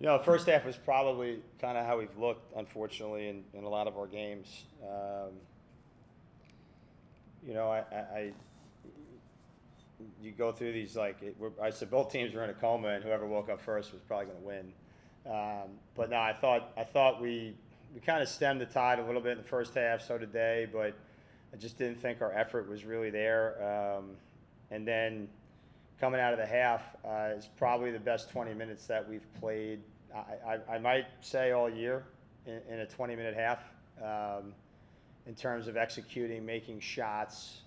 The first half was probably kind of how we've looked, unfortunately, in a lot of our games. I you go through these I said both teams were in a coma, and whoever woke up first was probably going to win. But no, I thought we kind of stemmed the tide a little bit in the first half. So did they, but I just didn't think our effort was really there. And then coming out of the half, it's probably the best 20 minutes that we've played. I might say all year in a 20-minute half. In terms of executing, making shots,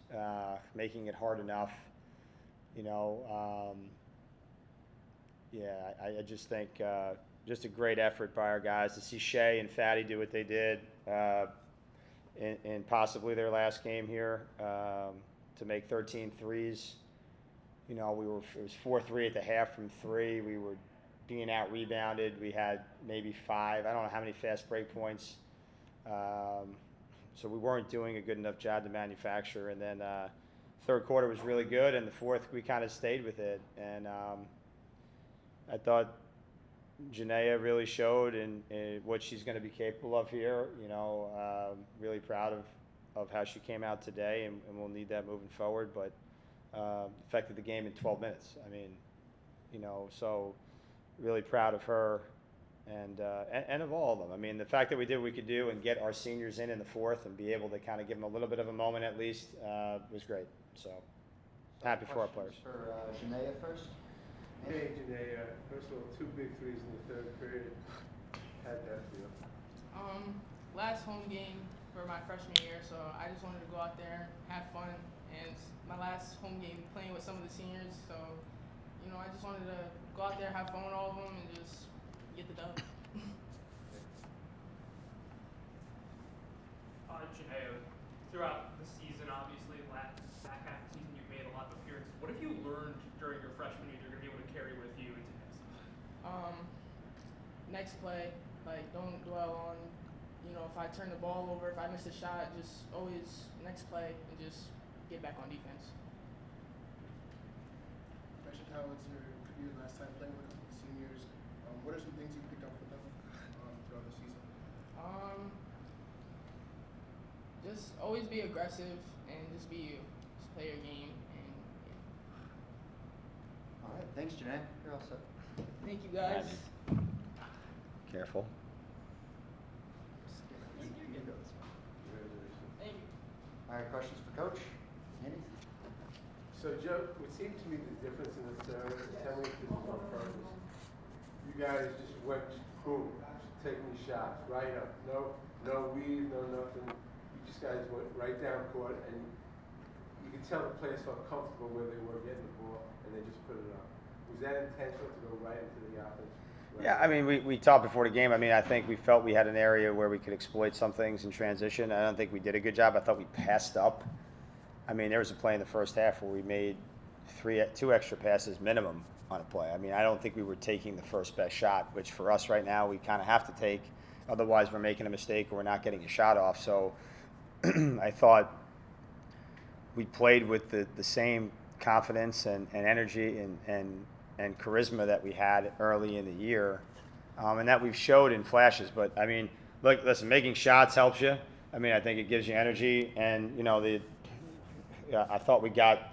making it hard enough. I just think just a great effort by our guys to see Shea and Fatty do what they did in possibly their last game here, to make 13 threes. It was 4-3 at the half from three. We were being out rebounded. We had maybe 5. I don't know how many fast break points. So we weren't doing a good enough job to manufacture. And then third quarter was really good, and the fourth we kind of stayed with it. And I thought Janaea really showed in what she's going to be capable of here. Really proud of how she came out today, and we'll need that moving forward. But affected the game in 12 minutes. So really proud of her. And of all of them. The fact that we did what we could do and get our seniors in the fourth and be able to kind of give them a little bit of a moment at least was great. So happy for our players. For Janaea first. Hey, Janaea. First of all, 2 big threes in the third period. How'd that feel? Last home game for my freshman year, so I just wanted to go out there, have fun, and it's my last home game playing with some of the seniors. So, I just wanted to go out there, have fun with all of them, and just get the dub. Janaea, throughout the season, obviously, back half of the season, you've made a lot of appearances. What have you learned during your freshman year you're going to be able to carry with you into next season? Next play, don't dwell on, if I turn the ball over, if I miss a shot, just always next play and just get back on defense. How was your last time playing with the seniors? What are some things you picked up with them throughout the season? Just always be aggressive and just play your game. And All right, thanks, Janae. You're all set. thank you guys. Careful. Thank you. All right, questions for Coach? Andy? So, Joe, what seemed to me the difference in the third, tell me if this was on purpose. You guys just went, boom, taking shots, right up. No weave, no nothing. You just guys went right down court, and you could tell the players felt comfortable where they were getting the ball, and they just put it up. Was that intentional to go right into the offense? Yeah, we talked before the game. I think we felt we had an area where we could exploit some things in transition. I don't think we did a good job. I thought we passed up. There was a play in the first half where we made 2 extra passes minimum on a play. I don't think we were taking the first best shot, which for us right now we kind of have to take. Otherwise, we're making a mistake or we're not getting a shot off. So I thought we played with the same confidence and energy and charisma that we had early in the year, and that we've showed in flashes. But look, listen, making shots helps you. I think it gives you energy, and I thought we got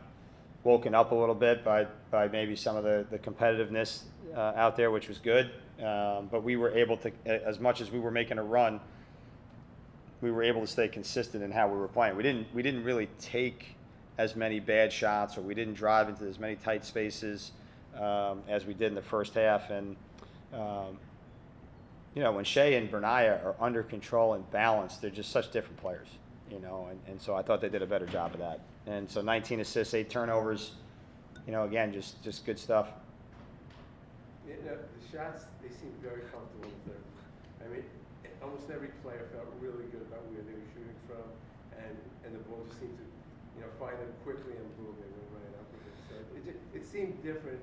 woken up a little bit by maybe some of the competitiveness out there, which was good. But we were able to, as much as we were making a run, we were able to stay consistent in how we were playing. We didn't really take as many bad shots, or we didn't drive into as many tight spaces as we did in the first half. And when Shea and Bernaya are under control and balanced, they're just such different players. And so I thought they did a better job of that. And so 19 assists, 8 turnovers, again, just good stuff. The shots, they seemed very comfortable in the third. Almost every player felt really good about where they were shooting from, and the ball just seemed to, find them quickly, and boom, they went right up with it. So it seemed different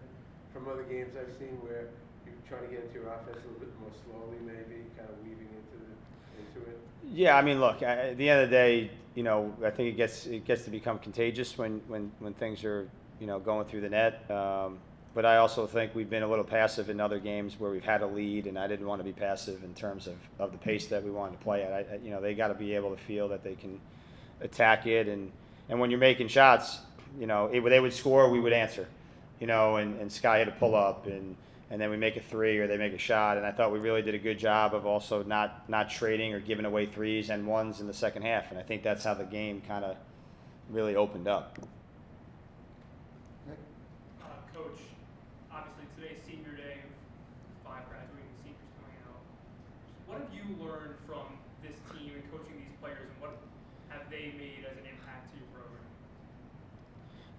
from other games I've seen where you're trying to get into your offense a little bit more slowly, maybe, kind of weaving into it. Yeah, look, at the end of the day, I think it gets to become contagious when things are, going through the net. but I also think we've been a little passive in other games where we've had a lead, and I didn't want to be passive in terms of the pace that we wanted to play at. They got to be able to feel that they can attack it, and when you're making shots, they would score, we would answer, and Sky had a pull up, and then we make a three or they make a shot, and I thought we really did a good job of also not trading or giving away threes and ones in the second half, and I think that's how the game kind of really opened up. Nick? Coach, obviously today's senior day of 5 graduating seniors coming out. What have you learned from this team and coaching these players, and what have they made as an impact to your program?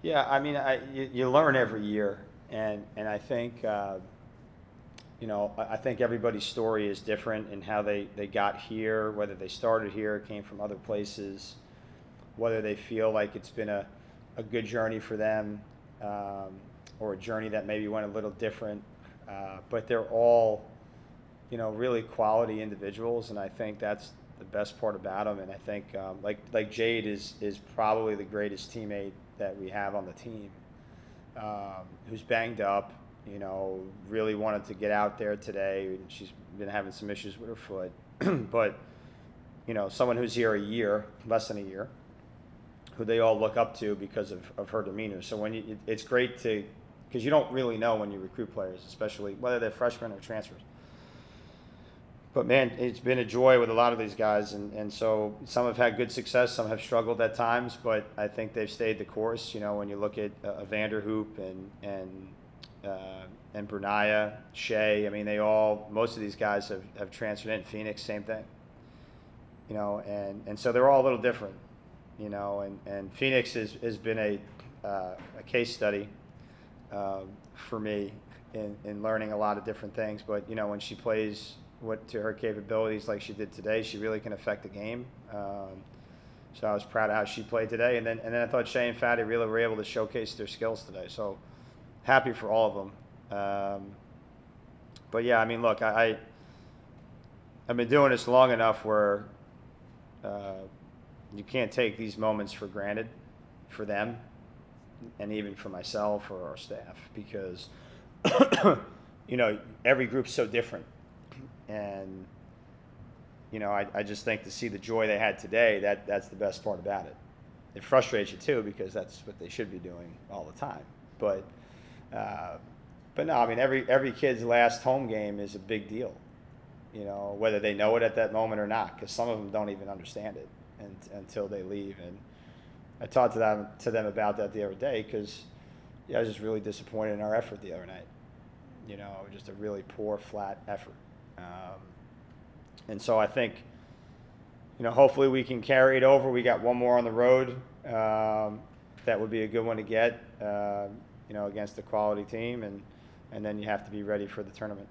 Yeah, I mean, you learn every year, and I think I think everybody's story is different in how they got here, whether they started here, came from other places, whether they feel like it's been a good journey for them, or a journey that maybe went a little different. But they're all, really quality individuals, and I think that's the best part about them. And I think like Jade is probably the greatest teammate that we have on the team, who's banged up, really wanted to get out there today, and she's been having some issues with her foot. But, someone who's here a year, less than a year, who they all look up to because of her demeanor. So it's great because you don't really know when you recruit players, especially whether they're freshmen or transfers. But man, it's been a joy with a lot of these guys, and so some have had good success, some have struggled at times, but I think they've stayed the course. When you look at Vanderhoop and Brunaya, Shea, I mean, most of these guys have transferred in. Phoenix, same thing. And so they're all a little different, and Phoenix has been a case study for me in learning a lot of different things. But, when she plays to her capabilities like she did today, she really can affect the game. So I was proud of how she played today. And then I thought Shea and Fatty really were able to showcase their skills today. So happy for all of them. But yeah, I mean, look, I've been doing this long enough where you can't take these moments for granted for them and even for myself or our staff, because every group's so different. And I just think to see the joy they had today, that's the best part about it. It frustrates you too, because that's what they should be doing all the time. But no, I mean, every kid's last home game is a big deal, whether they know it at that moment or not, because some of them don't even understand it until they leave. And I talked to them about that the other day, because I was just really disappointed in our effort the other night. Just a really poor, flat effort. And so I think, hopefully we can carry it over. We got one more on the road. That would be a good one to get, against a quality team, and then you have to be ready for the tournament.